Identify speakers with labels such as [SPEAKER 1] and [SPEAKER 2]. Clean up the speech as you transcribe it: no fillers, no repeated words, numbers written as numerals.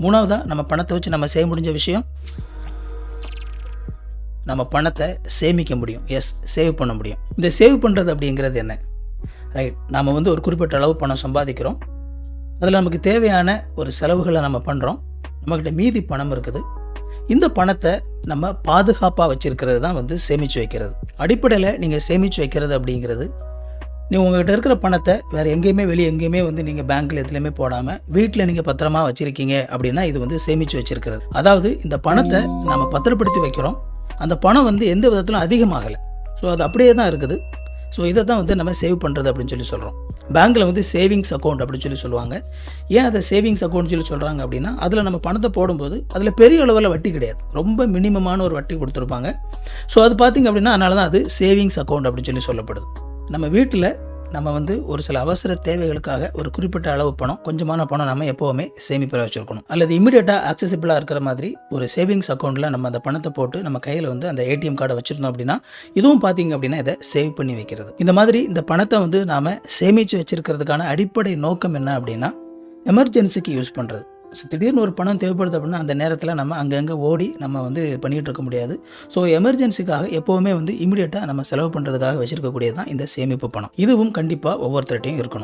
[SPEAKER 1] மூணாவதாக நம்ம பணத்தை வச்சு நம்ம செய்ய முடிஞ்ச விஷயம், நம்ம பணத்தை சேமிக்க முடியும். சேவ் பண்ண முடியும். இந்த சேவ் பண்ணுறது அப்படிங்கிறது என்ன? ரைட், நாம் வந்து ஒரு குறிப்பிட்ட அளவு பணம் சம்பாதிக்கிறோம். அதில் நமக்கு தேவையான ஒரு செலவுகளை நம்ம பண்ணுறோம். நம்மக்கிட்ட மீதி பணம் இருக்குது. இந்த பணத்தை நம்ம பாதுகாப்பாக வச்சுருக்கிறது தான் வந்து சேமித்து வைக்கிறது. அடிப்படையில் நீங்கள் சேமித்து வைக்கிறது அப்படிங்கிறது, நீங்கள் உங்கள்கிட்ட இருக்கிற பணத்தை வேறு எங்கேயுமே வெளியே எங்கேயுமே வந்து நீங்கள் பேங்க்கில் எதுலேயுமே போடாமல் வீட்டில் நீங்கள் பத்திரமா வச்சுருக்கீங்க அப்படின்னா இது வந்து சேமித்து வச்சுருக்கிறது. அதாவது இந்த பணத்தை நம்ம பத்திரப்படுத்தி வைக்கிறோம். அந்த பணம் வந்து எந்த விதத்திலும் அதிகமாகலை. ஸோ அது அப்படியே தான் இருக்குது. ஸோ இதை தான் வந்து நம்ம சேவ் பண்ணுறது அப்படின்னு சொல்லி சொல்கிறோம். பேங்க்கில் வந்து சேவிங்ஸ் அக்கௌண்ட் அப்படின்னு சொல்லி சொல்லுவாங்க. ஏன் அதை சேவிங்ஸ் அக்கௌண்ட் சொல்லி சொல்கிறாங்க அப்படின்னா, அதில் நம்ம பணத்தை போடும்போது அதில் பெரிய அளவில் வட்டி கிடையாது, ரொம்ப மினிமமான ஒரு வட்டி கொடுத்துருப்பாங்க. ஸோ அது பார்த்திங்க அப்படின்னா அதனால தான் அது சேவிங்ஸ் அக்கௌண்ட் அப்படின்னு சொல்லி சொல்லப்படுது. நம்ம வீட்டில் நம்ம வந்து ஒரு சில அவசர தேவைகளுக்காக ஒரு குறிப்பிட்ட அளவு பணம், கொஞ்சமான பணம் நம்ம எப்போவுமே சேமிப்பில் வச்சுருக்கணும். அல்லது இமீடியட்டாக ஆக்சசிபிளாக இருக்கிற மாதிரி ஒரு சேவிங்ஸ் அக்கௌண்ட்டில் நம்ம அந்த பணத்தை போட்டு நம்ம கையில் வந்து அந்த ஏடிஎம் கார்டை வச்சுருந்தோம் அப்படின்னா, இதுவும் பார்த்திங்க அப்படின்னா இதை சேவ் பண்ணி வைக்கிறது. இந்த மாதிரி இந்த பணத்தை வந்து நாம் சேமித்து வச்சுருக்கிறதுக்கான அடிப்படை நோக்கம் என்ன அப்படின்னா, எமர்ஜென்சிக்கு யூஸ் பண்ணுறது. திடீர்னு ஒரு பணம் தேவைப்படுது அப்படின்னா அந்த நேரத்தில் நம்ம அங்கங்கே ஓடி நம்ம வந்து பண்ணிகிட்டு இருக்க முடியாது. ஸோ எமர்ஜென்சிக்காக எப்போவுமே வந்து இமீடியட்டாக நம்ம செலவு பண்ணுறதுக்காக வச்சுருக்கக்கூடியது தான் இந்த சேமிப்பு பணம். இதுவும் கண்டிப்பாக ஒவ்வொருத்தர்கிட்டையும் இருக்கணும்.